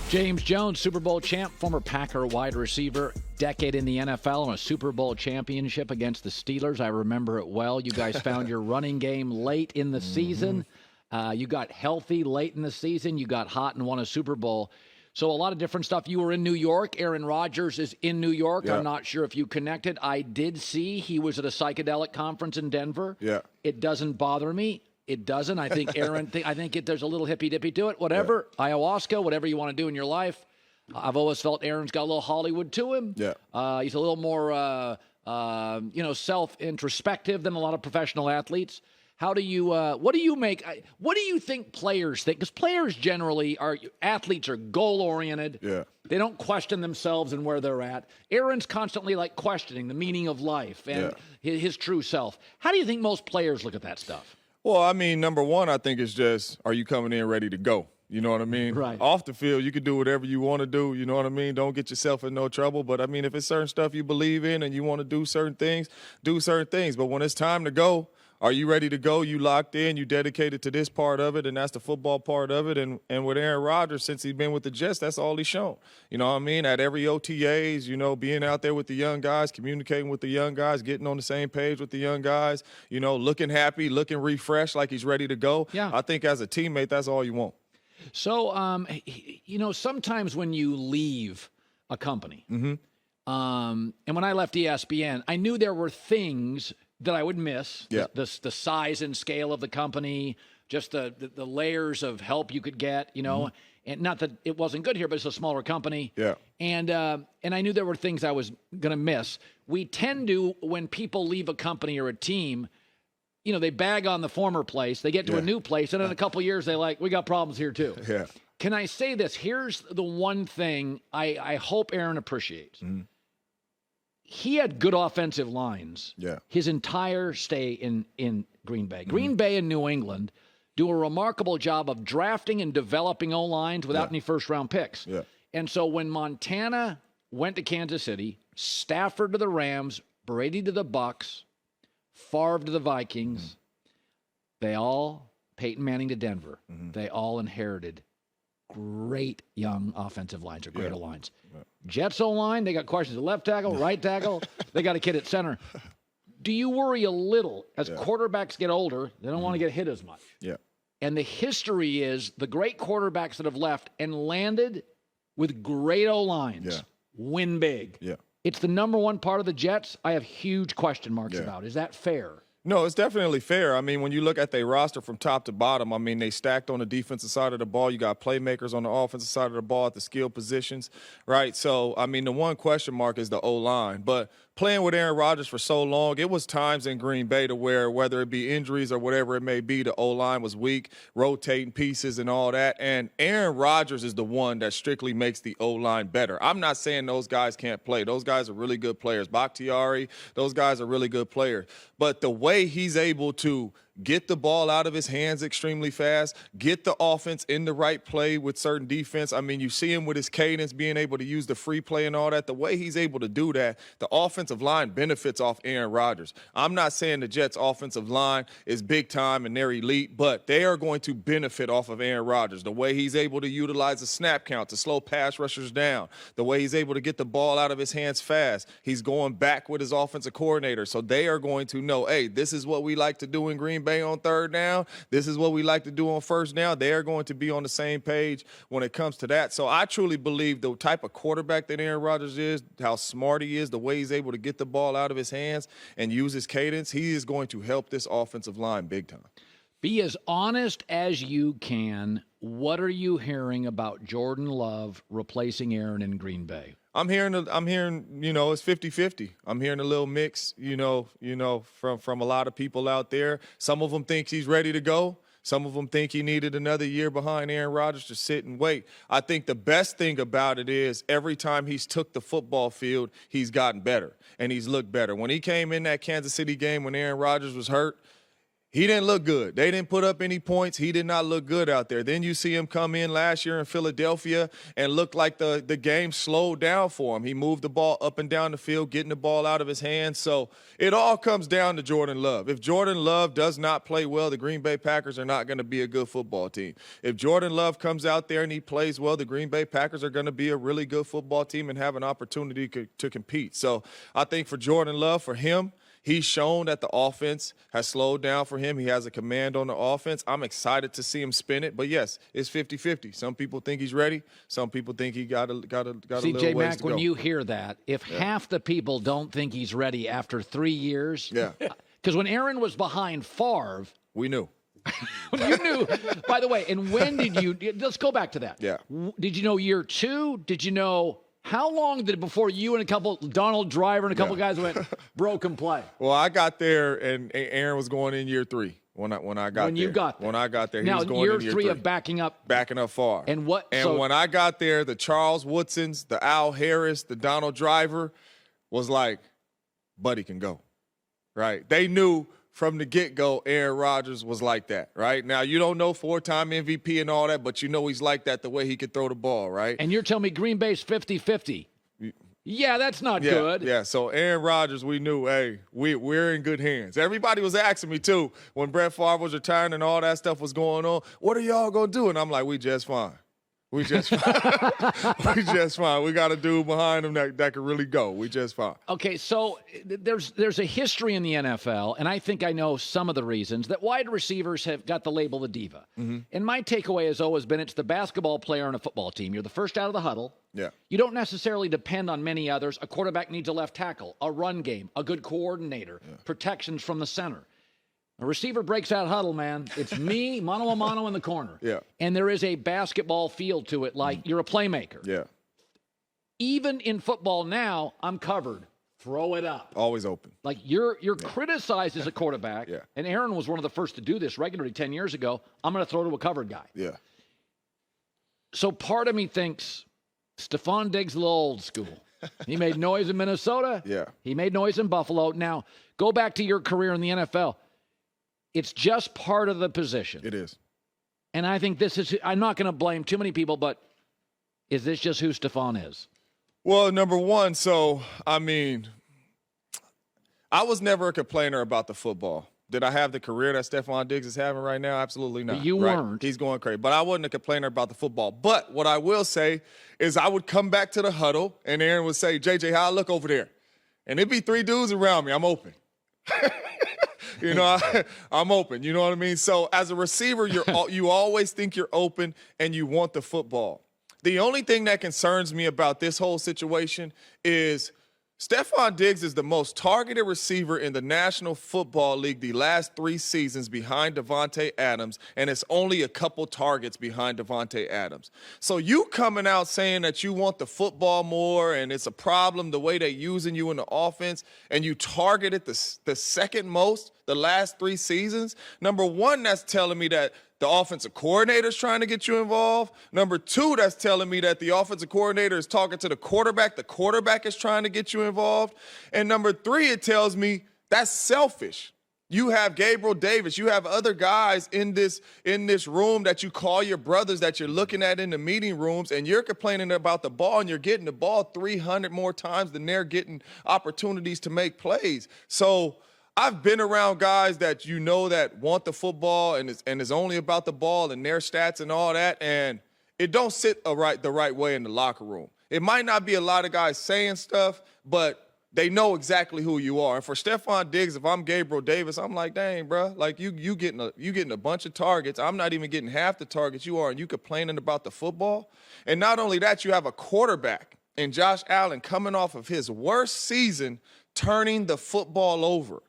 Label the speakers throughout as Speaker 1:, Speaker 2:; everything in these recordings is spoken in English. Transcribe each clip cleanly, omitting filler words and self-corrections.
Speaker 1: James Jones, Super Bowl champ, former Packer wide receiver, decade in the NFL, and a Super Bowl championship against the Steelers. I remember it well. You guys found your running game late in the season. You got healthy late in the season. You got hot and won a Super Bowl. So a lot of different stuff. You were in New York. Aaron Rodgers is in New York. Yeah. I'm not sure if you connected. I did see he was at a psychedelic conference in Denver. Yeah. It doesn't bother me. It doesn't. I think Aaron. There's a little hippy-dippy to it. Whatever, ayahuasca, whatever you want to do in your life. I've always felt Aaron's got a little Hollywood to him. Yeah. He's a little more, self-introspective than a lot of professional athletes. How do you? What do you make? What do you think players think? Because players generally athletes are goal-oriented. Yeah. They don't question themselves and where they're at. Aaron's constantly questioning the meaning of life and his true self. How do you think most players look at that stuff?
Speaker 2: Well, I mean, number one, I think it's just, are you coming in ready to go? You know what I mean? Right. Off the field, you can do whatever you want to do. You know what I mean? Don't get yourself in no trouble. But, I mean, if it's certain stuff you believe in and you want to do certain things, do certain things. But when it's time to go, are you ready to go? You locked in, you dedicated to this part of it, and that's the football part of it. And with Aaron Rodgers, since he's been with the Jets, that's all he's shown. You know what I mean? At every OTAs, being out there with the young guys, communicating with the young guys, getting on the same page with the young guys, looking happy, looking refreshed like he's ready to go. Yeah. I think as a teammate, that's all you want.
Speaker 1: So, sometimes when you leave a company, and when I left ESPN, I knew there were things that I would miss. Yeah. The size and scale of the company, just the layers of help you could get, and not that it wasn't good here, but it's a smaller company. Yeah. And I knew there were things I was going to miss. We tend to, when people leave a company or a team, they bag on the former place, they get to a new place, and in a couple of years, we got problems here too. Yeah. Can I say this? Here's the one thing I hope Aaron appreciates. Mm-hmm. He had good offensive lines his entire stay in Green Bay. Green Bay and New England do a remarkable job of drafting and developing O-lines without any first-round picks. Yeah. And so when Montana went to Kansas City, Stafford to the Rams, Brady to the Bucks, Favre to the Vikings, Peyton Manning to Denver, they all inherited great young offensive lines or great O-lines. Yeah. Jets O-line, they got questions at left tackle, right tackle. They got a kid at center. Do you worry a little as quarterbacks get older, they don't want to get hit as much? Yeah. And the history is the great quarterbacks that have left and landed with great O-lines win big. Yeah. It's the number one part of the Jets I have huge question marks about. Is that fair?
Speaker 2: No, it's definitely fair. I mean, when you look at their roster from top to bottom, I mean, they stacked on the defensive side of the ball. You got playmakers on the offensive side of the ball at the skill positions, right? So, I mean, the one question mark is the O-line. But playing with Aaron Rodgers for so long, it was times in Green Bay to where, whether it be injuries or whatever it may be, the O-line was weak, rotating pieces and all that. And Aaron Rodgers is the one that strictly makes the O-line better. I'm not saying those guys can't play. Those guys are really good players. Bakhtiari, those guys are really good players. But the way he's able to get the ball out of his hands extremely fast, get the offense in the right play with certain defense. I mean, you see him with his cadence, being able to use the free play and all that. The way he's able to do that, the offensive line benefits off Aaron Rodgers. I'm not saying the Jets' offensive line is big time and they're elite, but they are going to benefit off of Aaron Rodgers. The way he's able to utilize the snap count to slow pass rushers down, the way he's able to get the ball out of his hands fast. He's going back with his offensive coordinator. So they are going to know, hey, this is what we like to do in Green Bay on third down. This is what we like to do on first down. They are going to be on the same page when it comes to that. So I truly believe the type of quarterback that Aaron Rodgers is, how smart he is, the way he's able to get the ball out of his hands and use his cadence, he is going to help this offensive line big time.
Speaker 1: Be as honest as you can. What are you hearing about Jordan Love replacing Aaron in Green Bay?
Speaker 2: I'm hearing, it's 50-50. I'm hearing a little mix, from a lot of people out there. Some of them think he's ready to go. Some of them think he needed another year behind Aaron Rodgers to sit and wait. I think the best thing about it is every time he's took the football field, he's gotten better and he's looked better. When he came in that Kansas City game when Aaron Rodgers was hurt, He didn't look good. They didn't put up any points. He did not look good out there. Then you see him come in last year in Philadelphia and look like the game slowed down for him. He moved the ball up and down the field, getting the ball out of his hands. So it all comes down to Jordan Love. If Jordan Love does not play well, the Green Bay Packers are not going to be a good football team. If Jordan Love comes out there and he plays well, the Green Bay Packers are going to be a really good football team and have an opportunity to compete. So I think for Jordan Love, for him, he's shown that the offense has slowed down for him. He has a command on the offense. I'm excited to see him spin it. But, yes, it's 50-50. Some people think he's ready. Some people think he got a little
Speaker 1: See,
Speaker 2: ways
Speaker 1: J-Mac,
Speaker 2: to go.
Speaker 1: when you hear that, if half the people don't think he's ready after 3 years.
Speaker 2: Yeah.
Speaker 1: Because when Aaron was behind Favre.
Speaker 2: We knew.
Speaker 1: You knew. By the way, and when did you – let's go back to that.
Speaker 2: Yeah.
Speaker 1: Did you know year 2? Did you know – how long did it before you and a couple, Donald Driver and a couple guys went, bro, can play?
Speaker 2: Well, I got there, and Aaron was going in year 3 when I got there.
Speaker 1: When you got there.
Speaker 2: When I got there, he
Speaker 1: now,
Speaker 2: was going
Speaker 1: year
Speaker 2: in year
Speaker 1: 3 of backing up.
Speaker 2: Backing up far.
Speaker 1: And what?
Speaker 2: And when I got there, the Charles Woodsons, the Al Harris, the Donald Driver was like, buddy can go, right? They knew from the get-go Aaron Rodgers was like that, right? Now, you don't know 4-time MVP and all that, but you know he's like that the way he could throw the ball, right?
Speaker 1: And you're telling me Green Bay's 50-50. Yeah, that's not good.
Speaker 2: Yeah, so Aaron Rodgers, we knew, hey, we're in good hands. Everybody was asking me, too, when Brett Favre was retiring and all that stuff was going on, what are y'all going to do? And I'm like, we just fine. We just fine. We just fine. We got a dude behind him that can really go. We just fine.
Speaker 1: Okay, so there's a history in the NFL, and I think I know some of the reasons that wide receivers have got the label the diva. Mm-hmm. And my takeaway has always been it's the basketball player on a football team. You're the first out of the huddle.
Speaker 2: Yeah.
Speaker 1: You don't necessarily depend on many others. A quarterback needs a left tackle, a run game, a good coordinator, protections from the center. A receiver breaks out huddle, man. It's me, mano a mano in the corner.
Speaker 2: Yeah.
Speaker 1: And there is a basketball feel to it, like you're a playmaker.
Speaker 2: Yeah.
Speaker 1: Even in football now, I'm covered. Throw it up.
Speaker 2: Always open.
Speaker 1: Like you're criticized as a quarterback.
Speaker 2: Yeah.
Speaker 1: And Aaron was one of the first to do this regularly 10 years ago. I'm going to throw to a covered guy.
Speaker 2: Yeah.
Speaker 1: So part of me thinks Stefon Diggs a little old school. He made noise in Minnesota.
Speaker 2: Yeah.
Speaker 1: He made noise in Buffalo. Now, go back to your career in the NFL. It's just part of the position.
Speaker 2: It is.
Speaker 1: And I think this is, I'm not going to blame too many people, but is this just who Stefon is?
Speaker 2: Well, number one, so, I mean, I was never a complainer about the football. Did I have the career that Stefon Diggs is having right now? Absolutely not.
Speaker 1: You weren't.
Speaker 2: He's going crazy. But I wasn't a complainer about the football. But what I will say is I would come back to the huddle, and Aaron would say, JJ, how I look over there? And it'd be 3 dudes around me. I'm open. You know, I'm open. You know what I mean? So as a receiver, you always think you're open and you want the football. The only thing that concerns me about this whole situation is Stefon Diggs is the most targeted receiver in the National Football League the last 3 seasons behind Davante Adams, and it's only a couple targets behind Davante Adams. So you coming out saying that you want the football more and it's a problem the way they're using you in the offense, and you targeted the second most the last 3 seasons, number one, that's telling me that the offensive coordinator is trying to get you involved. Number 2, that's telling me that the offensive coordinator is talking to the quarterback. The quarterback is trying to get you involved. And number 3, it tells me that's selfish. You have Gabriel Davis. You have other guys in this room that you call your brothers that you're looking at in the meeting rooms, and you're complaining about the ball, and you're getting the ball 300 more times than they're getting opportunities to make plays. So I've been around guys that you know that want the football and it's only about the ball and their stats and all that, and it don't sit the right way in the locker room. It might not be a lot of guys saying stuff, but they know exactly who you are. And for Stefon Diggs, if I'm Gabriel Davis, I'm like, dang, bro, like you getting a bunch of targets. I'm not even getting half the targets you are, and you complaining about the football. And not only that, you have a quarterback in Josh Allen coming off of his worst season, turning the football over.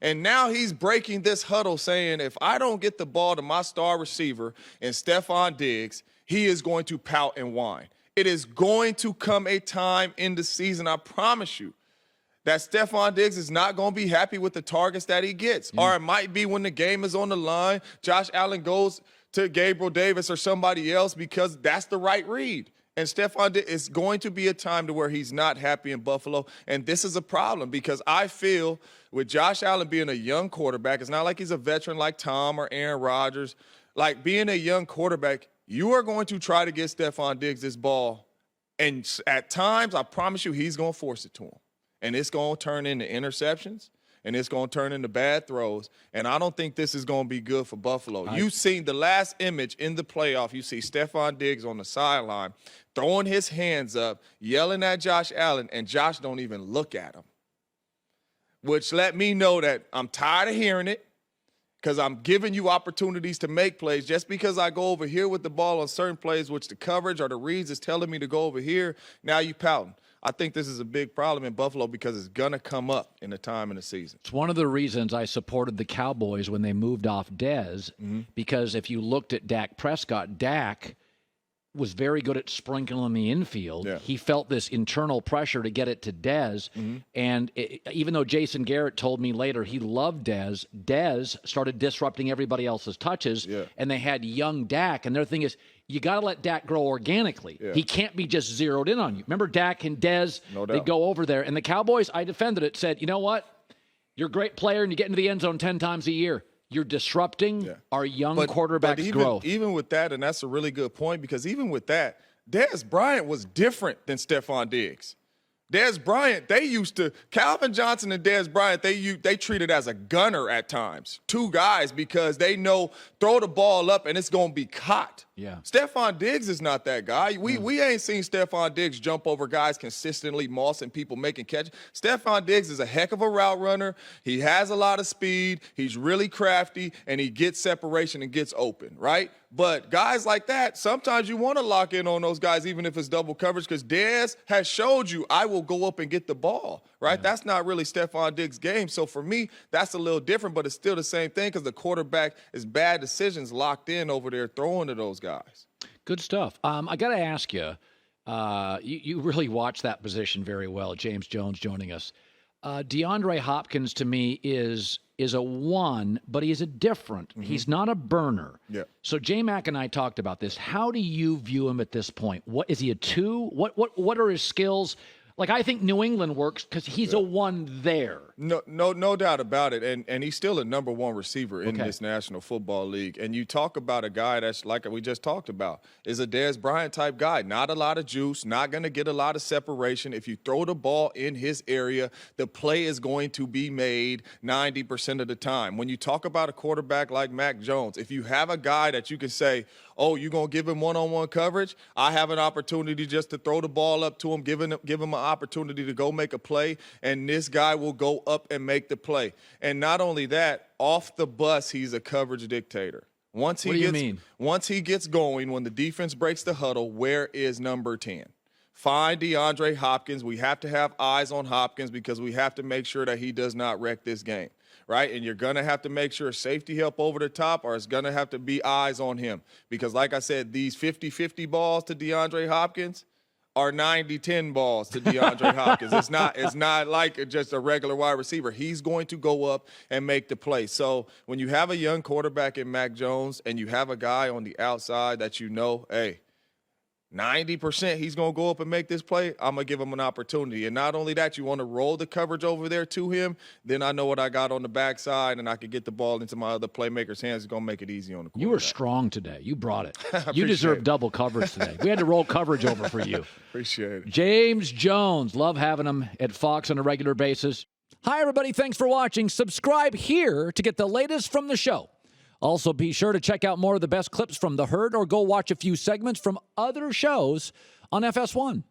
Speaker 2: And now he's breaking this huddle saying, if I don't get the ball to my star receiver and Stefon Diggs, he is going to pout and whine. It is going to come a time in the season, I promise you, that Stefon Diggs is not going to be happy with the targets that he gets. Or it might be when the game is on the line, Josh Allen goes to Gabriel Davis or somebody else because that's the right read. And Stefon Diggs, it's going to be a time to where he's not happy in Buffalo. And this is a problem because I feel with Josh Allen being a young quarterback, it's not like he's a veteran like Tom or Aaron Rodgers. Like being a young quarterback, you are going to try to get Stefon Diggs this ball. And at times, I promise you, he's going to force it to him. And it's going to turn into interceptions. And it's going to turn into bad throws. And I don't think this is going to be good for Buffalo. You've seen the last image in the playoff. You see Stefon Diggs on the sideline throwing his hands up, yelling at Josh Allen, and Josh don't even look at him, which let me know that I'm tired of hearing it because I'm giving you opportunities to make plays. Just because I go over here with the ball on certain plays, which the coverage or the reads is telling me to go over here, now you pouting. I think this is a big problem in Buffalo because it's going to come up in the time in the season.
Speaker 1: It's one of the reasons I supported the Cowboys when they moved off Dez, because if you looked at Dak Prescott, Dak was very good at sprinkling the infield.
Speaker 2: Yeah.
Speaker 1: He felt this internal pressure to get it to Dez. And even though Jason Garrett told me later he loved Dez, Dez started disrupting everybody else's touches, and they had young Dak. And their thing is, you got to let Dak grow organically. He can't be just zeroed in on you. Remember Dak and Dez, they go over there. And the Cowboys, I defended it, said, you know what? You're a great player and you get into the end zone 10 times a year. You're disrupting our young quarterback's growth.
Speaker 2: Even with that, and that's a really good point, because even with that, Dez Bryant was different than Stefon Diggs. Dez Bryant, Calvin Johnson and Dez Bryant, they treat it as a gunner at times. Two guys, because they know throw the ball up and it's going to be caught.
Speaker 1: Yeah.
Speaker 2: Stefon Diggs is not that guy. We ain't seen Stefon Diggs jump over guys consistently, mossing people, making catches. Stefon Diggs is a heck of a route runner. He has a lot of speed. He's really crafty, and he gets separation and gets open, right? But guys like that, sometimes you want to lock in on those guys, even if it's double coverage, because Dez has showed you, I will go up and get the ball, right? Yeah. That's not really Stefon Diggs' game. So for me, that's a little different, but it's still the same thing because the quarterback is bad decisions locked in over there throwing to those guys.
Speaker 1: Good stuff. I got to ask you, you really watch that position very well. James Jones joining us. DeAndre Hopkins, to me, is a one, but he is a different. He's not a burner.
Speaker 2: Yeah.
Speaker 1: So J-Mac and I talked about this. How do you view him at this point? What is he, a two? What are his skills? Like, I think New England works because he's a one there.
Speaker 2: No doubt about it. And he's still a number one receiver in this National Football League. And you talk about a guy that's, like we just talked about, is a Dez Bryant type guy. Not a lot of juice, not going to get a lot of separation. If you throw the ball in his area, the play is going to be made 90% of the time. When you talk about a quarterback like Mac Jones, if you have a guy that you can say, oh, you're going to give him one-on-one coverage, I have an opportunity just to throw the ball up to him, give him an opportunity to go make a play, and this guy will go up and make the play. And not only that, off the bus, he's a coverage dictator. Once he gets going, when the defense breaks the huddle, where is number 10? Find DeAndre Hopkins. We have to have eyes on Hopkins because we have to make sure that he does not wreck this game, right? And you're going to have to make sure safety help over the top, or it's going to have to be eyes on him. Because like I said, these 50-50 balls to DeAndre Hopkins are 90-10 balls to DeAndre Hopkins. It's not like just a regular wide receiver. He's going to go up and make the play. So when you have a young quarterback in Mac Jones and you have a guy on the outside that you know, hey, 90% he's going to go up and make this play, I'm going to give him an opportunity. And not only that, you want to roll the coverage over there to him, then I know what I got on the backside, and I can get the ball into my other playmaker's hands. It's going to make it easy on the quarterback.
Speaker 1: You were strong today. You brought it. You deserve double coverage today. We had to roll coverage over for you.
Speaker 2: Appreciate it.
Speaker 1: James Jones, love having him at Fox on a regular basis. Hi, everybody. Thanks for watching. Subscribe here to get the latest from the show. Also, be sure to check out more of the best clips from The Herd or go watch a few segments from other shows on FS1.